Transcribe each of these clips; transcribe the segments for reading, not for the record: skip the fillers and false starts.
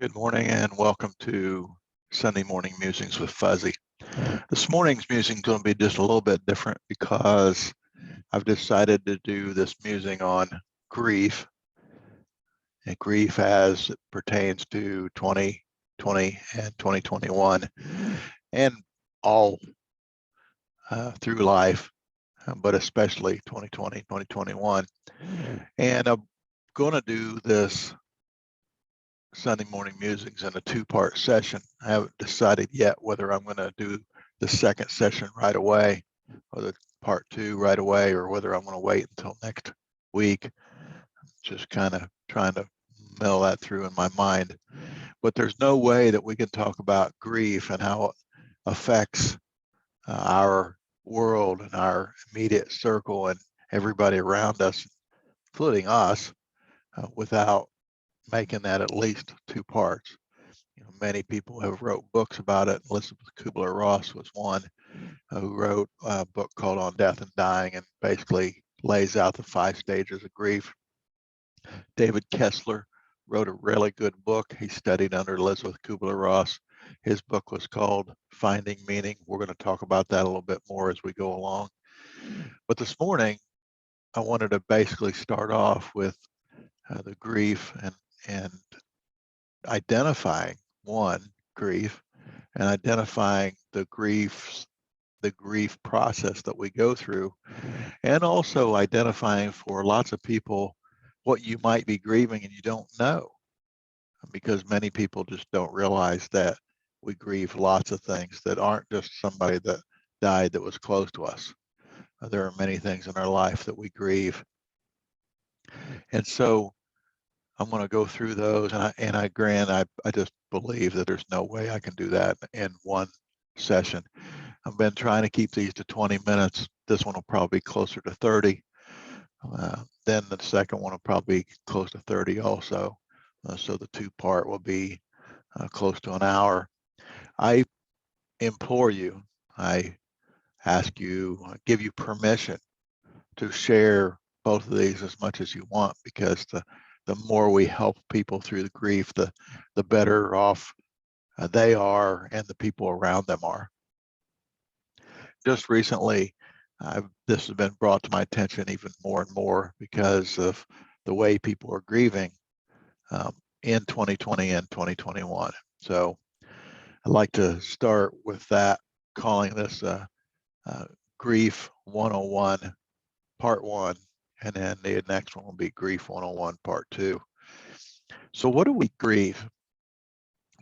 Good morning and welcome to Sunday Morning Musings with Fuzzy. This morning's musing is going to be just a little bit different because I've decided to do this musing on grief, and grief as it pertains to 2020 and 2021 and all through life, but especially 2020, 2021. And I'm going to do this Sunday morning musings in a two-part session. I haven't decided yet whether I'm going to do the second session right away or the part two right away, or whether I'm going to wait until next week. Just kind of trying to mill that through in my mind. But there's no way that we can talk about grief and how it affects our world and our immediate circle and everybody around us, including us, without making that at least two parts. Many people have wrote books about it. Elizabeth Kubler-Ross was one who wrote a book called On Death and Dying, and basically lays out the 5 stages of grief. David Kessler wrote a really good book. He studied under Elizabeth Kubler-Ross. His book was called Finding Meaning. We're going to talk about that a little bit more as we go along. But this morning, I wanted to basically start off with the grief and identifying grief, and identifying the grief process that we go through, and also identifying for lots of people what you might be grieving and you don't know, because many people just don't realize that we grieve lots of things that aren't just somebody that died that was close to us. There are many things in our life that we grieve, and so I'm going to go through those, and I just believe that there's no way I can do that in one session. I've been trying to keep these to 20 minutes. This one will probably be closer to 30. Then the second one will probably be close to 30 also. So the two-part will be close to an hour. I implore you, I ask you, give you permission to share both of these as much as you want, because the more we help people through the grief, the better off they are and the people around them are. Just recently, this has been brought to my attention even more and more because of the way people are grieving in 2020 and 2021. So I'd like to start with that, calling this Grief 101 Part 1, and then the next one will be Grief 101 Part 2. So what do we grieve?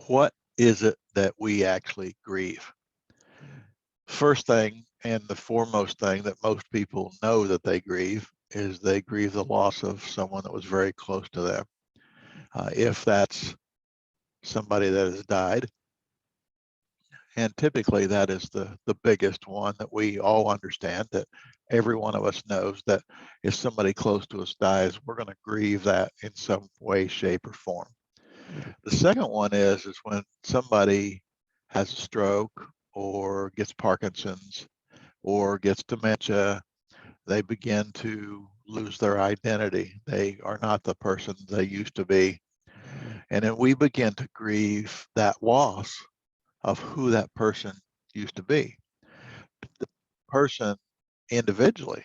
What is it that we actually grieve? First thing, and the foremost thing that most people know that they grieve, is they grieve the loss of someone that was very close to them. If that's somebody that has died, and typically that is the biggest one that we all understand, that every one of us knows that if somebody close to us dies, we're going to grieve that in some way, shape, or form. The second one is when somebody has a stroke or gets Parkinson's or gets dementia. They begin to lose their identity. They are not the person they used to be. And then we begin to grieve that loss of who that person used to be. The person individually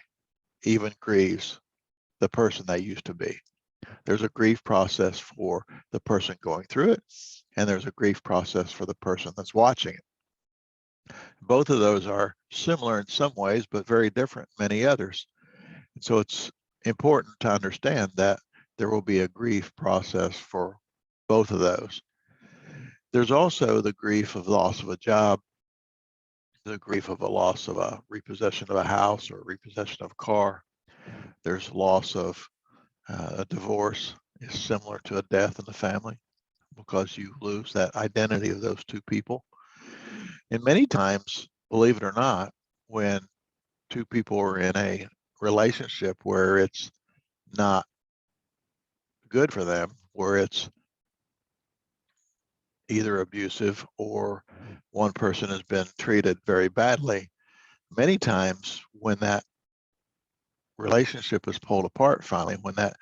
even grieves the person they used to be. There's a grief process for the person going through it, and there's a grief process for the person that's watching it. Both of those are similar in some ways, but very different in many others. And so it's important to understand that there will be a grief process for both of those. There's also the grief of loss of a job, the grief of a loss of a repossession of a house or repossession of a car. There's loss of a divorce is similar to a death in the family, because you lose that identity of those two people. And many times, believe it or not, when two people are in a relationship where it's not good for them, where it's either abusive or one person has been treated very badly, many times when that relationship is pulled apart finally, when that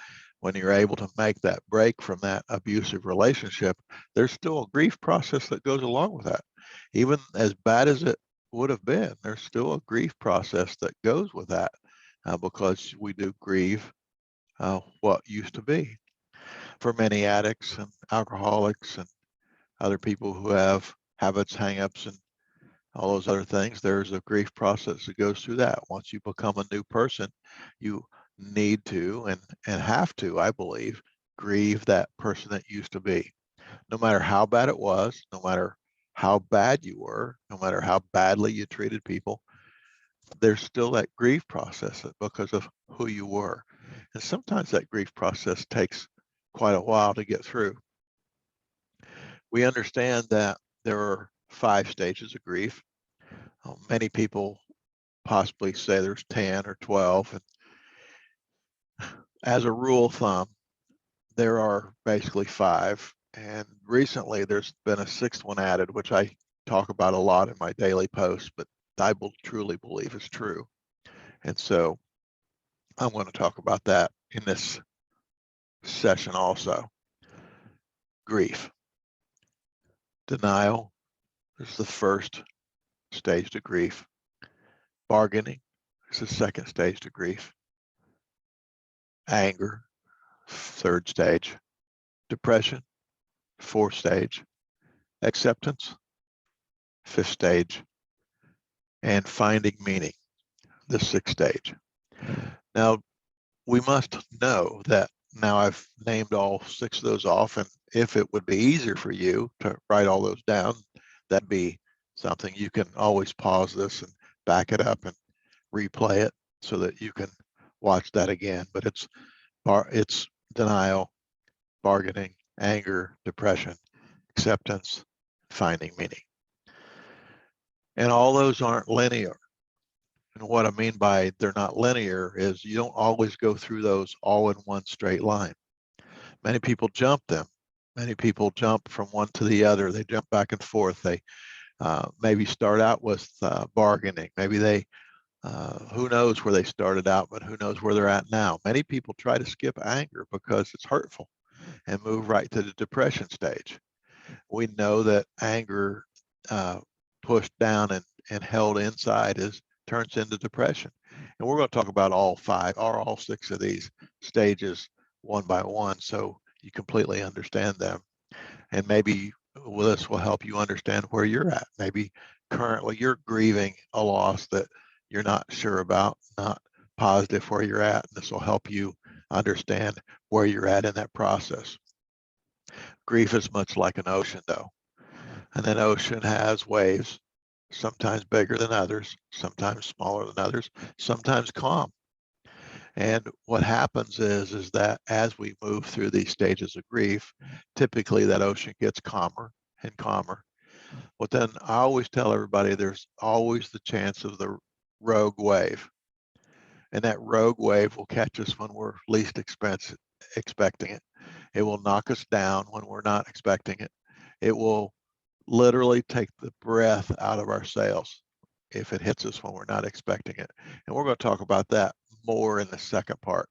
when you're able to make that break from that abusive relationship, there's still a grief process that goes along with that. Even as bad as it would have been, there's still a grief process that goes with that, because we do grieve what used to be. For many addicts and alcoholics and other people who have habits, hangups, and all those other things, there's a grief process that goes through that. Once you become a new person, you need to and have to, I believe, grieve that person that used to be. No matter how bad it was, no matter how bad you were, no matter how badly you treated people, there's still that grief process because of who you were. And sometimes that grief process takes quite a while to get through. We understand that there are 5 stages of grief. Many people possibly say there's 10 or 12. And as a rule of thumb, there are basically 5. And recently there's been a 6th one added, which I talk about a lot in my daily posts, but I truly believe is true. And so I'm going to talk about that in this session also. Grief. Denial is the first stage to grief. Bargaining is the second stage to grief. Anger, 3rd stage. Depression, 4th stage. Acceptance, 5th stage. And finding meaning, the 6th stage. Now, we must know that now I've named all 6 of those off, and if it would be easier for you to write all those down, that'd be something. You can always pause this and back it up and replay it so that you can watch that again. But it's denial, bargaining, anger, depression, acceptance, finding meaning. And all those aren't linear. And what I mean by they're not linear is you don't always go through those all in one straight line. Many people jump them. Many people jump from one to the other. They jump back and forth. They maybe start out with bargaining. Maybe they, who knows where they started out, but who knows where they're at now. Many people try to skip anger because it's hurtful and move right to the depression stage. We know that anger pushed down and held inside turns into depression. And we're going to talk about all 5 or all 6 of these stages one by one so you completely understand them. And maybe this will help you understand where you're at. Maybe currently you're grieving a loss that you're not sure about, not positive where you're at. And this will help you understand where you're at in that process. Grief is much like an ocean, though. And an ocean has waves, sometimes bigger than others, sometimes smaller than others, sometimes calm. And what happens is that as we move through these stages of grief, typically that ocean gets calmer and calmer. But then I always tell everybody there's always the chance of the rogue wave. And that rogue wave will catch us when we're least expecting it. It will knock us down when we're not expecting it. It will literally take the breath out of our sails if it hits us when we're not expecting it. And we're going to talk about that more in the second part,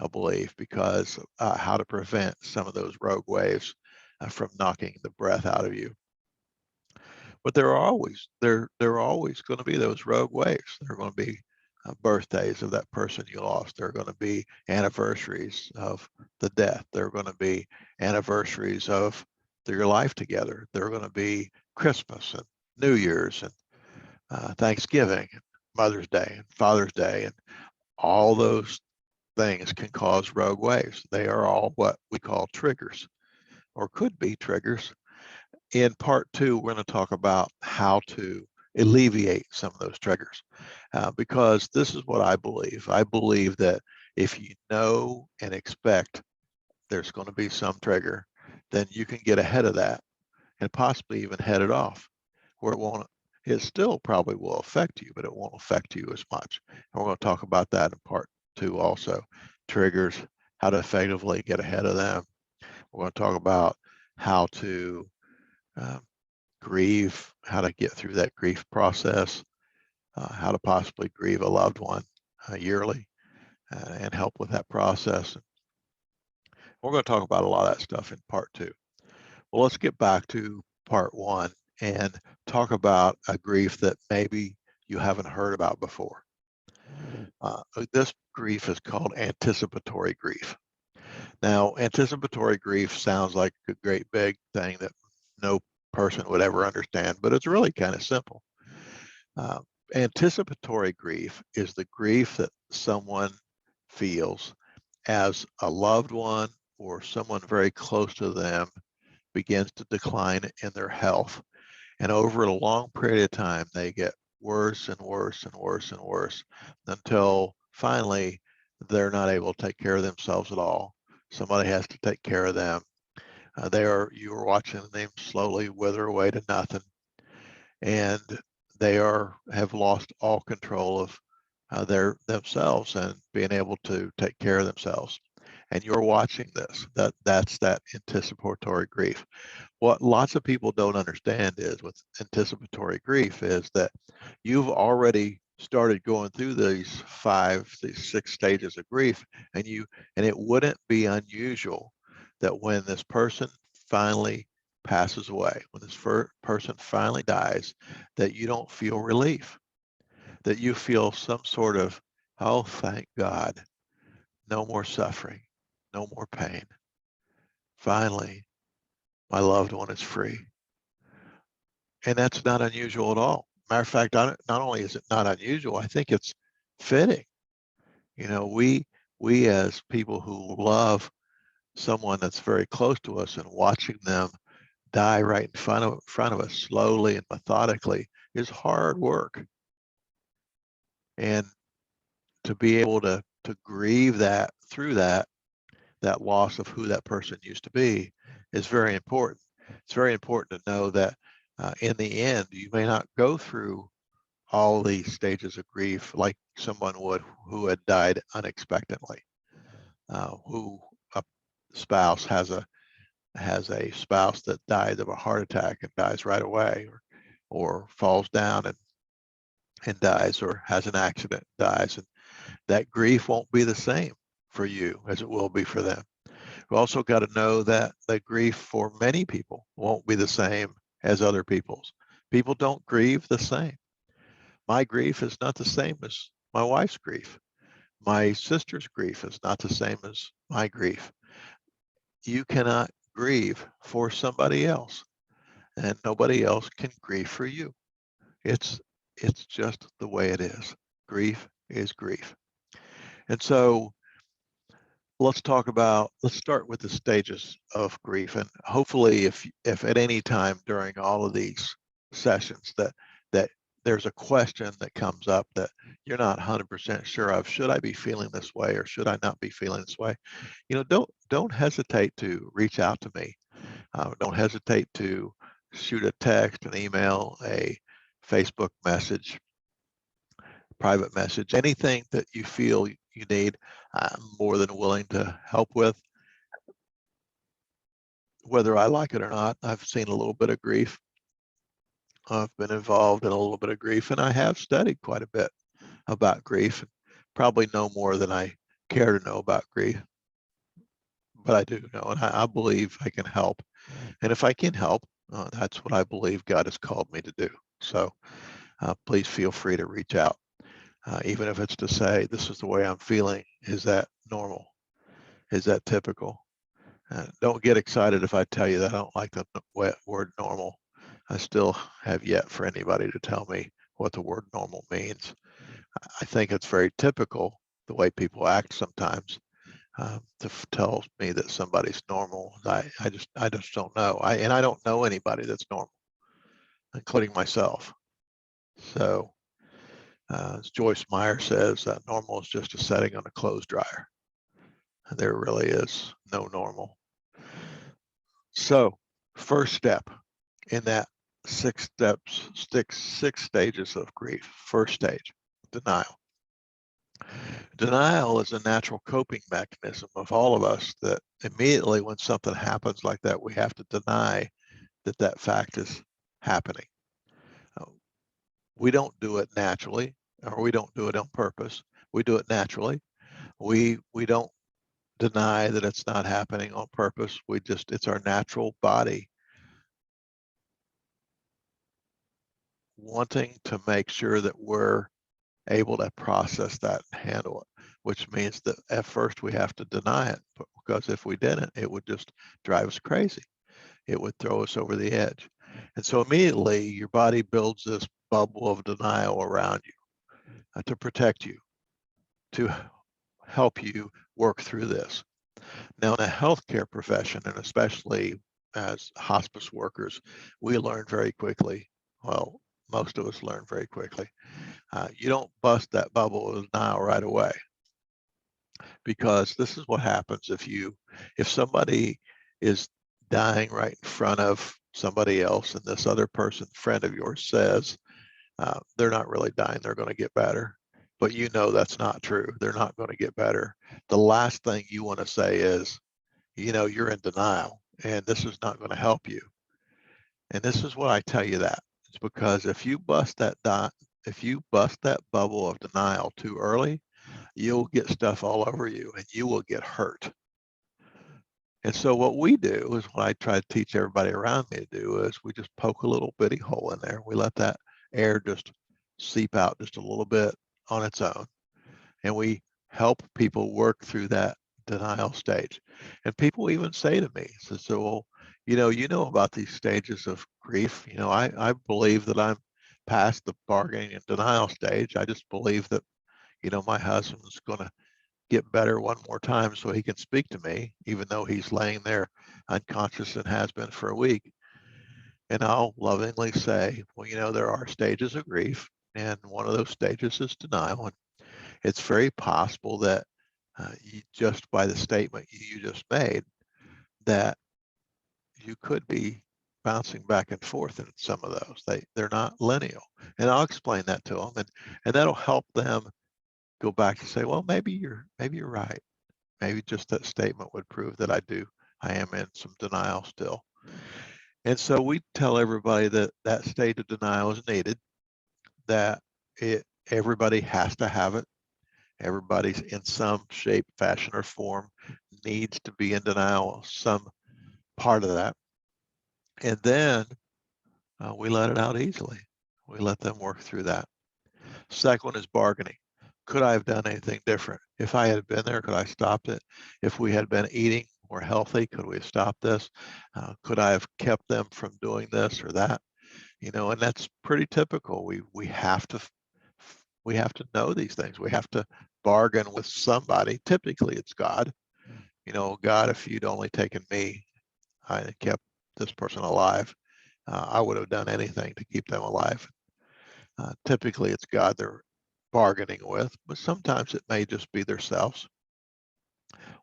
I believe, because how to prevent some of those rogue waves from knocking the breath out of you. But there are always going to be those rogue waves. There are going to be birthdays of that person you lost. There are going to be anniversaries of the death. There are going to be anniversaries of your life together. There are going to be Christmas and New Year's and Thanksgiving, and Mother's Day and Father's Day, and all those things can cause rogue waves. They are all what we call triggers, or could be triggers. In part 2, we're going to talk about how to alleviate some of those triggers, because this is what I believe. I believe that if you know and expect there's going to be some trigger, then you can get ahead of that and possibly even head it off, where it still probably will affect you, but it won't affect you as much. And we're going to talk about that in part 2 also. Triggers, how to effectively get ahead of them. We're going to talk about how to grieve, how to get through that grief process, how to possibly grieve a loved one yearly and help with that process. We're going to talk about a lot of that stuff in part 2. Well, let's get back to part 1 and talk about a grief that maybe you haven't heard about before. This grief is called anticipatory grief. Now, anticipatory grief sounds like a great big thing that no person would ever understand, but it's really kind of simple. Anticipatory grief is the grief that someone feels as a loved one or someone very close to them begins to decline in their health. And over a long period of time, they get worse and worse and worse and worse until finally they're not able to take care of themselves at all. Somebody has to take care of them. You are watching them slowly wither away to nothing, and they have lost all control of themselves and being able to take care of themselves. And you're watching this. That's that anticipatory grief. What lots of people don't understand is with anticipatory grief is that you've already started going through these 6 stages of grief, and it wouldn't be unusual that when this person finally passes away, when this person finally dies, that you don't feel relief, that you feel some sort of, oh, thank God, no more suffering, no more pain. Finally, my loved one is free. And that's not unusual at all. Matter of fact, not only is it not unusual, I think it's fitting. You know, we as people who love someone that's very close to us and watching them die right in front of us slowly and methodically is hard work. And to be able to grieve that through that loss of who that person used to be is very important. It's very important to know that in the end, you may not go through all these stages of grief like someone would who had died unexpectedly, who a spouse has a spouse that died of a heart attack and dies right away, or falls down and dies, or has an accident, dies, and that grief won't be the same for you as it will be for them. We also got to know that the grief for many people won't be the same as other people's. People don't grieve the same. My grief is not the same as my wife's grief. My sister's grief is not the same as my grief. You cannot grieve for somebody else, and nobody else can grieve for you. It's just the way it is. Grief is grief. And so let's start with the stages of grief. And hopefully if at any time during all of these sessions that there's a question that comes up that you're not 100% sure of, should I be feeling this way or should I not be feeling this way? You know, don't hesitate to reach out to me. Don't hesitate to shoot a text, an email, a Facebook message, private message, anything that you feel you need. I'm more than willing to help with, whether I like it or not. I've seen a little bit of grief. I've been involved in a little bit of grief, and I have studied quite a bit about grief, and probably know more than I care to know about grief. But I do know, and I believe I can help. And if I can help, that's what I believe God has called me to do. So please feel free to reach out, even if it's to say, this is the way I'm feeling. Is that normal? Is that typical? Don't get excited if I tell you that I don't like the word normal. I still have yet for anybody to tell me what the word normal means. I think it's very typical the way people act sometimes to tell me that somebody's normal. I just don't know. And I don't know anybody that's normal, including myself. So as Joyce Meyer says, that normal is just a setting on a clothes dryer. And there really is no normal. So first step in that 6 stages of grief. First stage, denial. Denial is a natural coping mechanism of all of us, that immediately when something happens like that, we have to deny that fact is happening. We don't do it naturally, or we don't do it on purpose. We do it naturally. We don't deny that it's not happening on purpose. It's our natural body wanting to make sure that we're able to process that and handle it, which means that at first we have to deny it, because if we didn't, it would just drive us crazy. It would throw us over the edge. And so immediately your body builds this bubble of denial around you to protect you, to help you work through this. Now, in a healthcare profession, and especially as hospice workers, we learn very quickly, well, most of us learn very quickly, you don't bust that bubble of denial right away, because this is what happens if somebody is dying right in front of somebody else and this other person, friend of yours, says they're not really dying, they're going to get better, but you know that's not true, they're not going to get better. The last thing you want to say is, you're in denial and this is not going to help you. And this is what I tell you that. It's because if you bust that bubble of denial too early, you'll get stuff all over you and you will get hurt. And so what we do is, what I try to teach everybody around me to do, is we just poke a little bitty hole in there. We let that air just seep out just a little bit on its own. And we help people work through that denial stage. And people even say to me, so, well, you know about these stages of grief. I believe that I'm past the bargaining and denial stage. I just believe that, my husband's going to get better one more time so he can speak to me, even though he's laying there unconscious and has been for a week. And I'll lovingly say, well, there are stages of grief, and one of those stages is denial. And it's very possible that just by the statement you just made, that you could be bouncing back and forth in some of those. They're not lineal. And I'll explain that to them, and that'll help them go back and say, well, maybe you're right. Maybe just that statement would prove that I am in some denial still. And so we tell everybody that that state of denial is needed, that everybody has to have it. Everybody's in some shape, fashion, or form needs to be in denial, some part of that. And then we let it out easily. We let them work through that. Second one is bargaining. Could I have done anything different? If I had been there, could I have stopped it? If we had been eating more healthy, could we have stopped this? Could I have kept them from doing this or that? And that's pretty typical. We have to know these things. We have to bargain with somebody. Typically, it's God. God, if you'd only taken me, I kept this person alive, I would have done anything to keep them alive. Typically, it's God they're bargaining with, but sometimes it may just be themselves.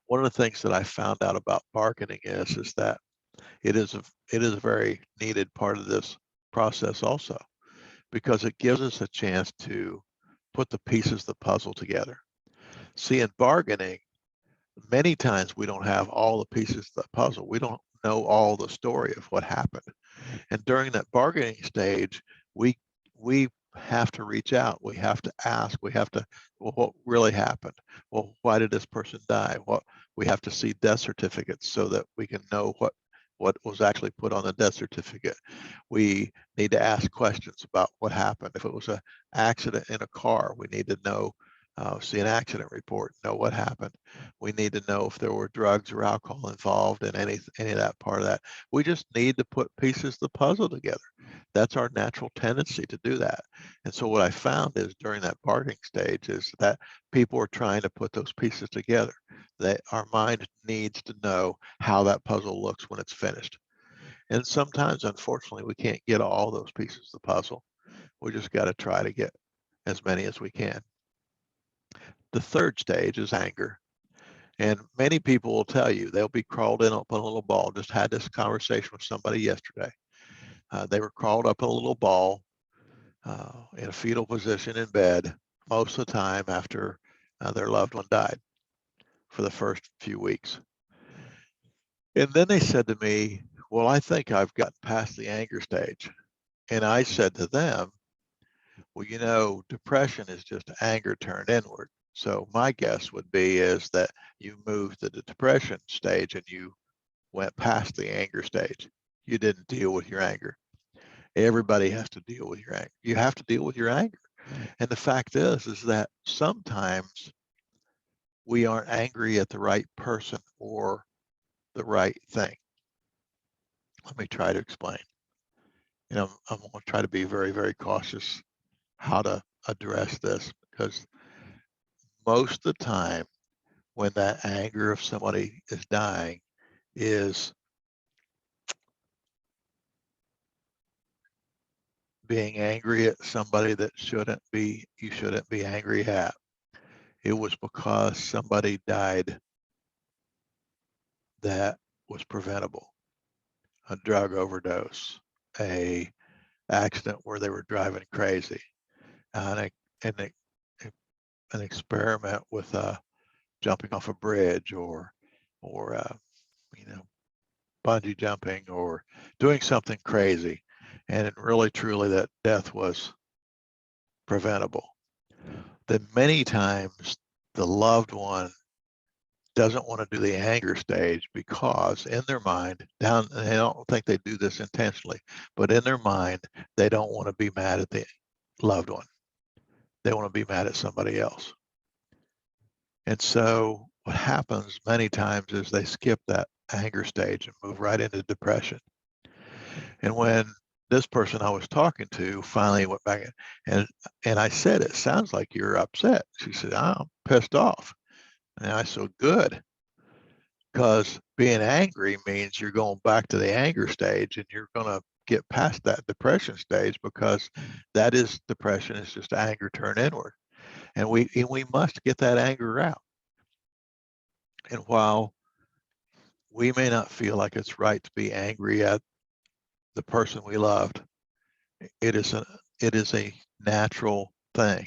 One of the things that I found out about bargaining is that it is a very needed part of this process also, because it gives us a chance to put the pieces of the puzzle together. See, in bargaining, many times we don't have all the pieces of the puzzle. We don't know all the story of what happened. And during that bargaining stage, we have to reach out. We have to ask. We have to, well, what really happened? Well, why did this person die? We have to see death certificates so that we can know what was actually put on the death certificate. We need to ask questions about what happened. If it was an accident in a car, we need to know, see an accident report, know what happened. We need to know if there were drugs or alcohol involved in any of that part of that. We just need to put pieces of the puzzle together. That's our natural tendency to do that. And so what I found is during that bargaining stage is that people are trying to put those pieces together. That our mind needs to know how that puzzle looks when it's finished. And sometimes, unfortunately, we can't get all those pieces of the puzzle. We just got to try to get as many as we can. The third stage is anger. And many people will tell you they'll be crawled in up on a little ball. Just had this conversation with somebody yesterday. They were crawled up in a little ball in a fetal position in bed most of the time after their loved one died for the first few weeks. And then they said to me, well, I think I've gotten past the anger stage. And I said to them, well, depression is just anger turned inward. So my guess would be is that you moved to the depression stage and you went past the anger stage. You didn't deal with your anger. Everybody has to deal with your anger. You have to deal with your anger. And the fact is that sometimes we aren't angry at the right person or the right thing. Let me try to explain. I'm going to try to be very, very cautious how to address this, because most of the time when that anger of somebody is dying is being angry at somebody that you shouldn't be angry at. It was because somebody died that was preventable. A drug overdose, a accident where they were driving crazy, an, an, an experiment with jumping off a bridge or you know, bungee jumping or doing something crazy. And really, truly, that death was preventable. Then many times the loved one doesn't want to do the anger stage because in their mind, and I don't think they do this intentionally, but in their mind, they don't want to be mad at the loved one. They want to be mad at somebody else. And so what happens many times is they skip that anger stage and move right into depression. And when this person I was talking to finally went back and I said, it sounds like you're upset. She said, I'm pissed off. And I said, good, because being angry means you're going back to the anger stage and you're going to get past that depression stage, because that is depression is just anger turned inward. And we must get that anger out. And while we may not feel like it's right to be angry at the person we loved, it is a natural thing.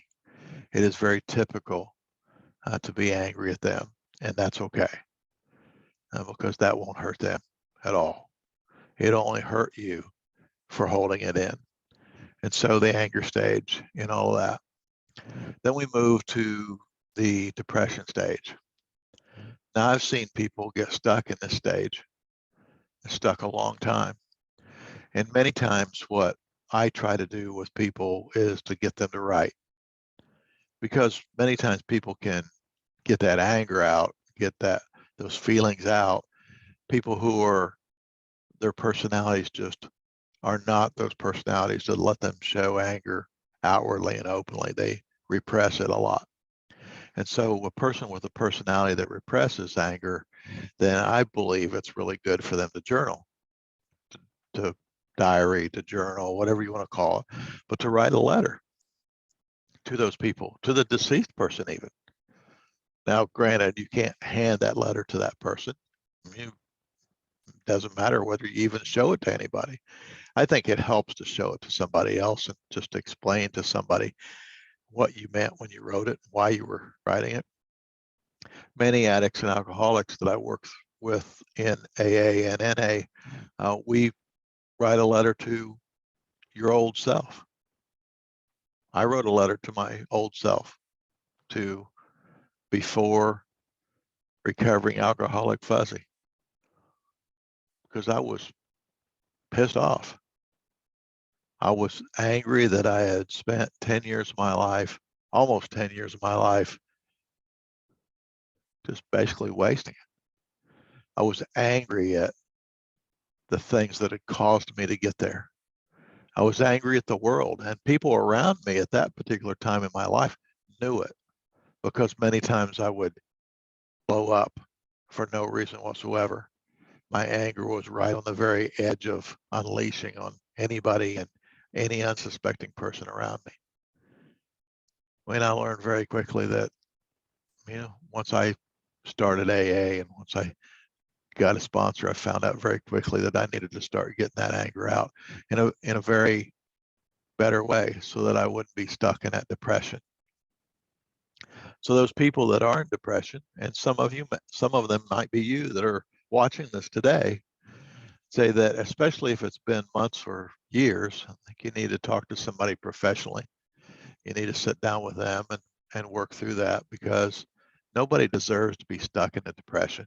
It is very typical to be angry at them, and that's okay, because that won't hurt them at all. It'll only hurt you for holding it in. And so the anger stage and all of that. Then we move to the depression stage. Now I've seen people get stuck in this stage, stuck a long time. And many times what I try to do with people is to get them to write, because many times people can get that anger out, get those feelings out. People who are, their personalities just are not those personalities that let them show anger outwardly and openly. They repress it a lot. And so a person with a personality that represses anger, then I believe it's really good for them to journal, to diary, to journal, whatever you want to call it, but to write a letter to those people, to the deceased person even. Now, granted, you can't hand that letter to that person. It doesn't matter whether you even show it to anybody. I think it helps to show it to somebody else and just explain to somebody what you meant when you wrote it, why you were writing it. Many addicts and alcoholics that I work with in AA and NA, we write a letter to your old self. I wrote a letter to my old self, to before recovering alcoholic Fuzzy, because I was pissed off. I was angry that I had spent 10 years of my life, almost 10 years of my life, just basically wasting it. I was angry at the things that had caused me to get there. I was angry at the world, and people around me at that particular time in my life knew it, because many times I would blow up for no reason whatsoever. My anger was right on the very edge of unleashing on anybody and any unsuspecting person around me. I mean, I learned very quickly that, once I started AA and once I got a sponsor, I found out very quickly that I needed to start getting that anger out in a very better way, so that I wouldn't be stuck in that depression. So those people that are in depression, and some of them might be you that are watching this today, say that especially if it's been months or years, I think you need to talk to somebody professionally. You need to sit down with them and and work through that, because nobody deserves to be stuck in a depression.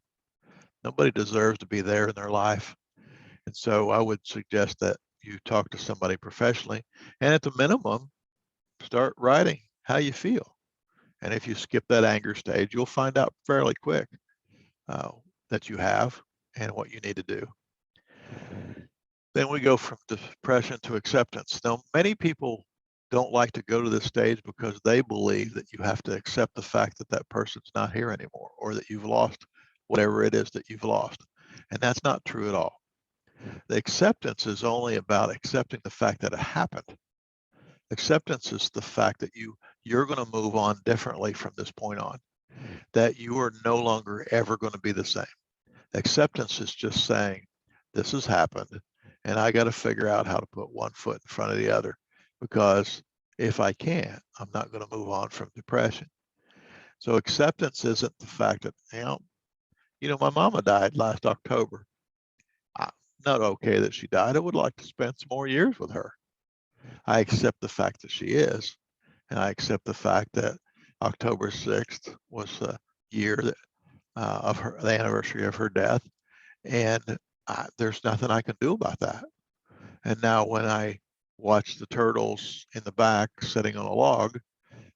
Nobody deserves to be there in their life. And so I would suggest that you talk to somebody professionally, and at the minimum, start writing how you feel. And if you skip that anger stage, you'll find out fairly quick that you have and what you need to do. Then we go from depression to acceptance. Now, many people don't like to go to this stage because they believe that you have to accept the fact that that person's not here anymore, or that you've lost whatever it is that you've lost. And that's not true at all. The acceptance is only about accepting the fact that it happened. Acceptance is the fact that you're going to move on differently from this point on, that you are no longer ever going to be the same. Acceptance is just saying, this has happened, and I got to figure out how to put one foot in front of the other, because if I can't, I'm not going to move on from depression. So acceptance isn't the fact that, my mama died last October. I'm not okay that she died. I would like to spend some more years with her. I accept the fact that she is, and I accept the fact that October 6th was the year that of the anniversary of her death, and there's nothing I can do about that. And now when I watch the turtles in the back sitting on a log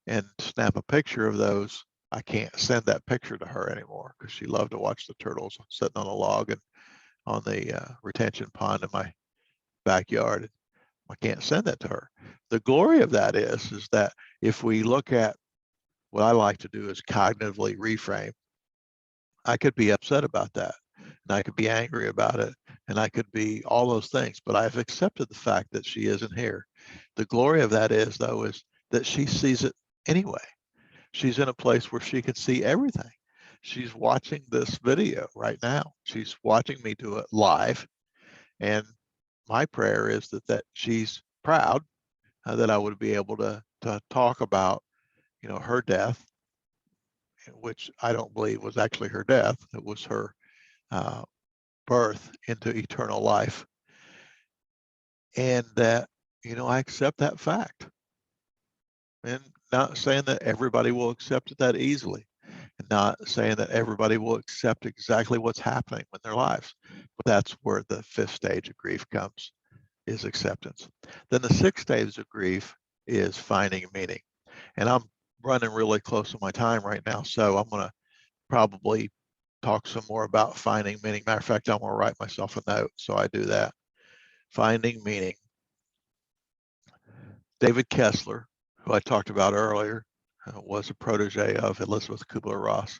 and snap a picture of those, I can't send that picture to her anymore, because she loved to watch the turtles sitting on a log and on the retention pond in my backyard. I can't send that to her. The glory of that is that if we look at what I like to do is cognitively reframe, I could be upset about that, and I could be angry about it, and I could be all those things, but I've accepted the fact that she isn't here. The glory of that is, though, is that she sees it anyway. She's in a place where she can see everything. She's watching this video right now. She's watching me do it live, and my prayer is that she's proud that I would be able to talk about, her death, which I don't believe was actually her death. It was her birth into eternal life. And that, I accept that fact. And not saying that everybody will accept it that easily, and not saying that everybody will accept exactly what's happening in their lives. But that's where the 5th stage of grief comes, is acceptance. Then the 6th stage of grief is finding meaning. And I'm running really close to my time right now, so I'm going to probably talk some more about finding meaning. Matter of fact, I'm going to write myself a note, so I do that. Finding meaning. David Kessler, who I talked about earlier, was a protege of Elisabeth Kubler-Ross.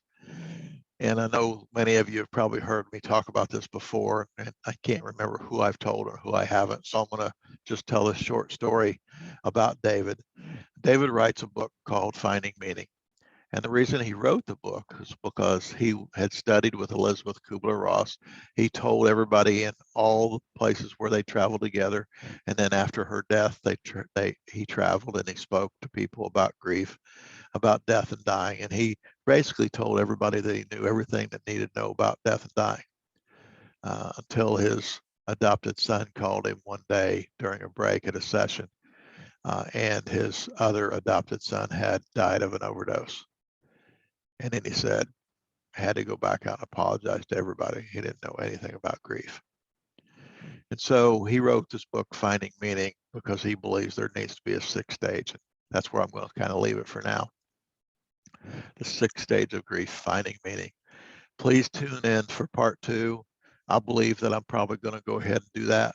And I know many of you have probably heard me talk about this before, and I can't remember who I've told or who I haven't. So I'm going to just tell this short story about David. David writes a book called Finding Meaning. And the reason he wrote the book is because he had studied with Elisabeth Kubler-Ross. He told everybody in all the places where they traveled together. And then after her death, he traveled and he spoke to people about grief, about death and dying. And he basically told everybody that he knew everything that needed to know about death and dying, until his adopted son called him one day during a break at a session. And his other adopted son had died of an overdose. And then he said, I had to go back out and apologize to everybody. He didn't know anything about grief. And so he wrote this book, Finding Meaning, because he believes there needs to be a 6th stage. And that's where I'm going to kind of leave it for now. The 6th stage of grief, finding meaning. Please tune in for part 2. I believe that I'm probably going to go ahead and do that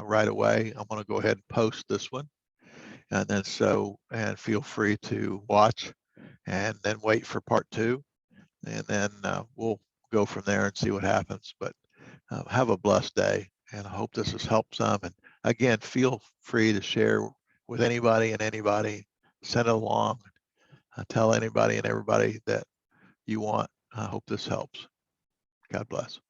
right away. I'm going to go ahead and post this one. And then feel free to watch and then wait for part 2. And then we'll go from there and see what happens. But have a blessed day, and I hope this has helped some. And again, feel free to share with anybody and anybody. Send it along. Tell anybody and everybody that you want. I hope this helps. God bless.